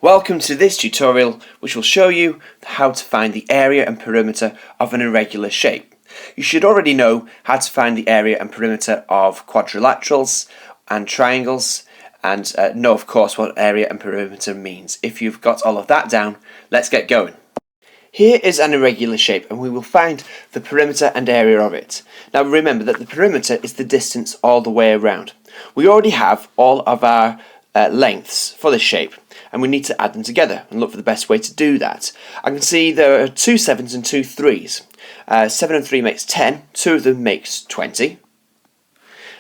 Welcome to this tutorial, which will show you how to find the area and perimeter of an irregular shape. You should already know how to find the area and perimeter of quadrilaterals and triangles, and know of course what area and perimeter means. If you've got all of that down, let's get going. Here is an irregular shape and we will find the perimeter and area of it. Now remember that the perimeter is the distance all the way around. We already have all of our lengths for this shape, and we need to add them together and look for the best way to do that. I can see there are 2 7s and 2 3s. 7 and 3 makes 10, 2 of them makes 20,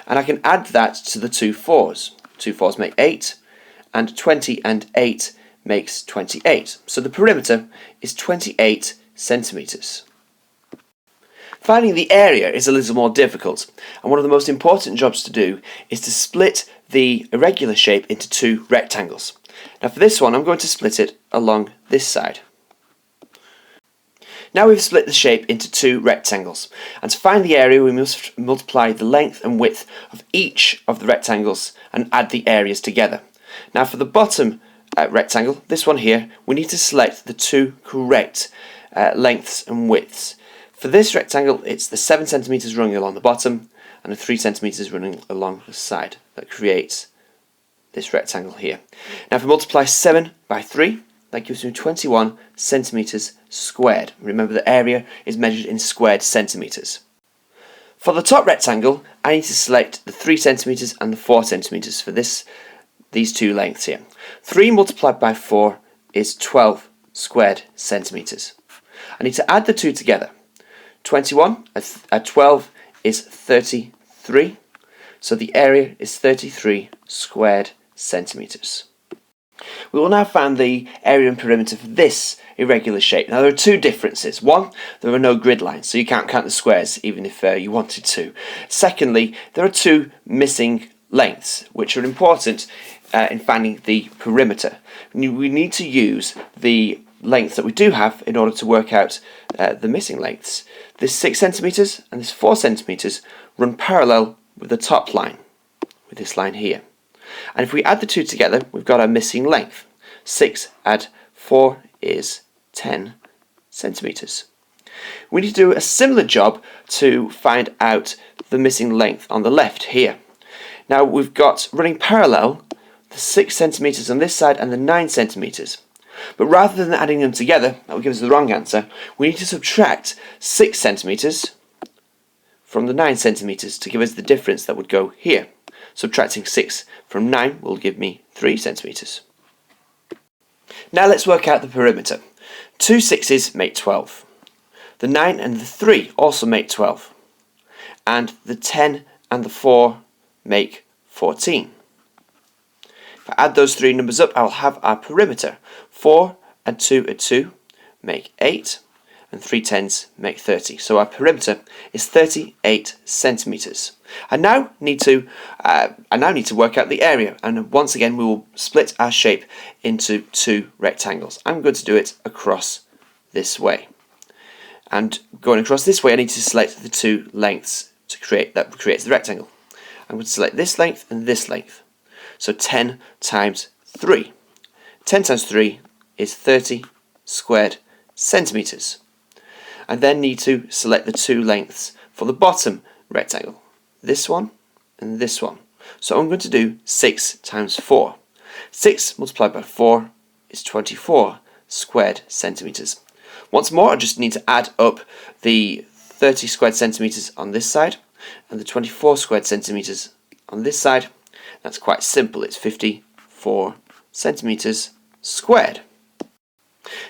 and I can add that to the 2 4s. 2 4s make 8, and 20 and 8 makes 28. So the perimeter is 28 centimetres. Finding the area is a little more difficult, and one of the most important jobs to do is to split the irregular shape into 2 rectangles. Now for this one I'm going to split it along this side. Now we've split the shape into 2 rectangles, and to find the area we must multiply the length and width of each of the rectangles and add the areas together. Now for the bottom rectangle, this one here, we need to select the 2 correct lengths and widths. For this rectangle it's the 7 centimeters running along the bottom and the 3 centimeters running along the side. That creates this rectangle here. Now if we multiply 7 by 3, that gives me 21 centimeters squared. Remember the area is measured in squared centimeters. For the top rectangle I need to select the 3 centimeters and the 4 centimeters for these 2 lengths here. 3 multiplied by 4 is 12 squared centimeters. I need to add the 2 together. 21 at 12 is 33, so the area is 33 squared centimeters. We will now find the area and perimeter for this irregular shape. Now there are 2 differences. One, there are no grid lines, so you can't count the squares even if you wanted to. Secondly, there are 2 missing lengths, which are important in finding the perimeter. We need to use the length that we do have in order to work out the missing lengths. This 6 centimeters and this 4 centimeters run parallel with the top line, with this line here. And if we add the 2 together, we've got our missing length. 6 add 4 is 10 centimeters. We need to do a similar job to find out the missing length on the left here. Now we've got running parallel the 6 centimeters on this side and the 9 centimeters. But rather than adding them together, that would give us the wrong answer, we need to subtract 6 centimeters from the 9 centimeters to give us the difference that would go here. Subtracting 6 from 9 will give me 3 centimeters. Now let's work out the perimeter. 2 6s make 12. The 9 and the 3 also make 12. And the 10 and the 4 make 14. If I add those 3 numbers up, I'll have our perimeter. 4 and 2 are 2, make 8, and 3 10s make 30. So our perimeter is 38 centimeters. I now need to work out the area, and once again we will split our shape into 2 rectangles. I'm going to do it across this way, and going across this way I need to select the 2 lengths to create that creates the rectangle. I'm going to select this length and this length. So 10 times 3. 10 times 3 is 30 squared centimeters. I then need to select the 2 lengths for the bottom rectangle. This one and this one. So I'm going to do 6 times 4. 6 multiplied by 4 is 24 squared centimeters. Once more I just need to add up the 30 squared centimeters on this side and the 24 squared centimeters on this side. That's quite simple, it's 54 centimeters squared.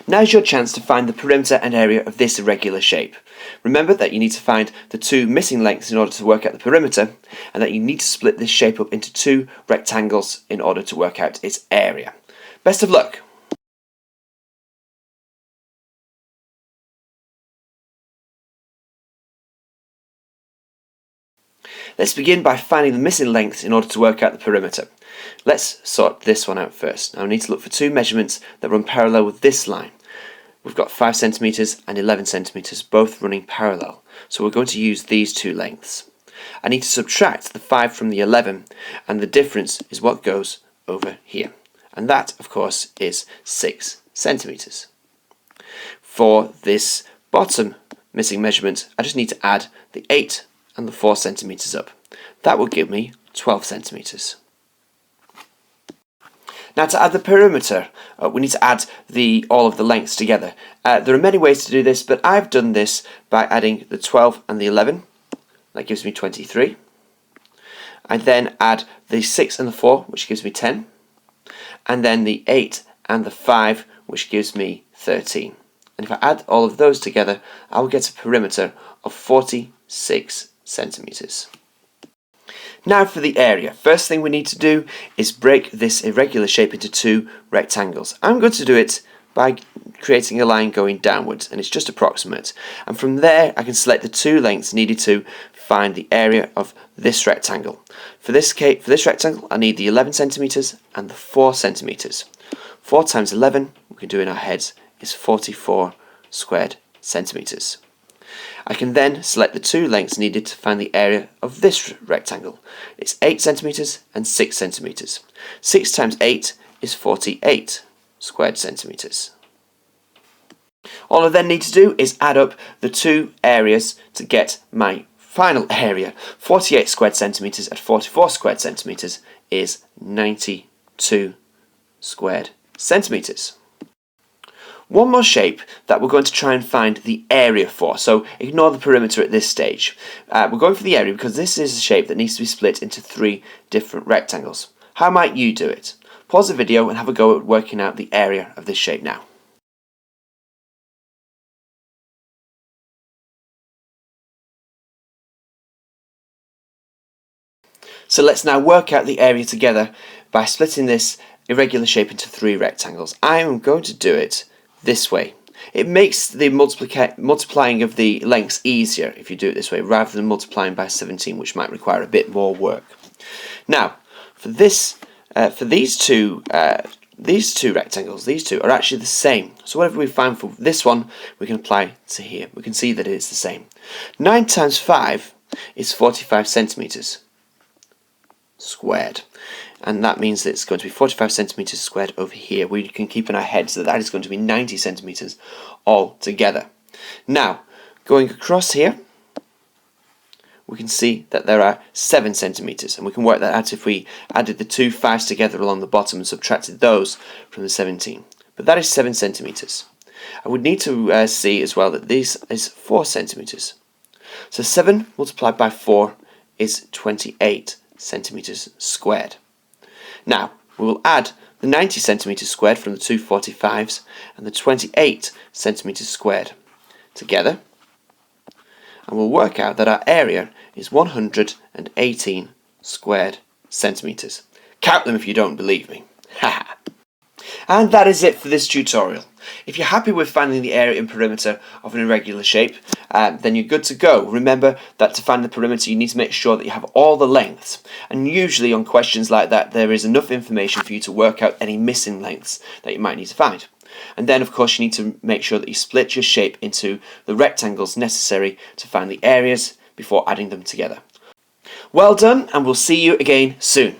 Now's your chance to find the perimeter and area of this irregular shape. Remember that you need to find the 2 missing lengths in order to work out the perimeter, and that you need to split this shape up into 2 rectangles in order to work out its area. Best of luck! Let's begin by finding the missing lengths in order to work out the perimeter. Let's sort this one out first. Now I need to look for 2 measurements that run parallel with this line. We've got 5 centimeters and 11 centimeters both running parallel, so we're going to use these 2 lengths. I need to subtract the 5 from the 11, and the difference is what goes over here. and that of course is 6 centimetres. For this bottom missing measurement, I just need to add the 8 and the 4 centimetres up. That will give me 12 centimetres. Now to add the perimeter, we need to add all of the lengths together. There are many ways to do this, but I've done this by adding the 12 and the 11. That gives me 23. I then add the 6 and the 4, which gives me 10. And then the 8 and the 5, which gives me 13. And if I add all of those together, I will get a perimeter of 46 centimetres. Now for the area. First thing we need to do is break this irregular shape into 2 rectangles. I'm going to do it by creating a line going downwards, and it's just approximate. And from there I can select the 2 lengths needed to find the area of this rectangle. For this rectangle I need the 11 centimetres and the 4 centimetres. 4 times 11, we can do in our heads, is 44 squared centimetres. I can then select the 2 lengths needed to find the area of this rectangle. It's 8 centimetres and 6 centimetres. 6 times 8 is 48 squared centimetres. All I then need to do is add up the 2 areas to get my final area. 48 squared centimetres at 44 squared centimetres is 92 squared centimetres. One more shape that we're going to try and find the area for, so ignore the perimeter at this stage. We're going for the area because this is a shape that needs to be split into 3 different rectangles. How might you do it? Pause the video and have a go at working out the area of this shape now. So let's now work out the area together by splitting this irregular shape into 3 rectangles. I am going to do it this way. It makes the multiplying of the lengths easier if you do it this way rather than multiplying by 17, which might require a bit more work. Now for these two rectangles, these two are actually the same. So whatever we find for this one, we can apply to here. We can see that it is the same. 9 times 5 is 45 centimetres squared. And that means that it's going to be 45 centimetres squared over here. We can keep in our heads that that is going to be 90 centimetres all together. Now, going across here, we can see that there are 7 centimetres, and we can work that out if we added the 2 5s together along the bottom and subtracted those from the 17. But that is 7 centimetres. I would need to see as well that this is 4 centimetres. So 7 multiplied by 4 is 28 centimetres squared. Now, we will add the 90 centimetres squared from the 2 45s and the 28 centimetres squared together, and we'll work out that our area is 118 squared centimetres. Count them if you don't believe me. Haha. And that is it for this tutorial. If you're happy with finding the area and perimeter of an irregular shape, then you're good to go. Remember that to find the perimeter you need to make sure that you have all the lengths, and usually on questions like that there is enough information for you to work out any missing lengths that you might need to find. And then of course you need to make sure that you split your shape into the rectangles necessary to find the areas before adding them together. Well done, and we'll see you again soon.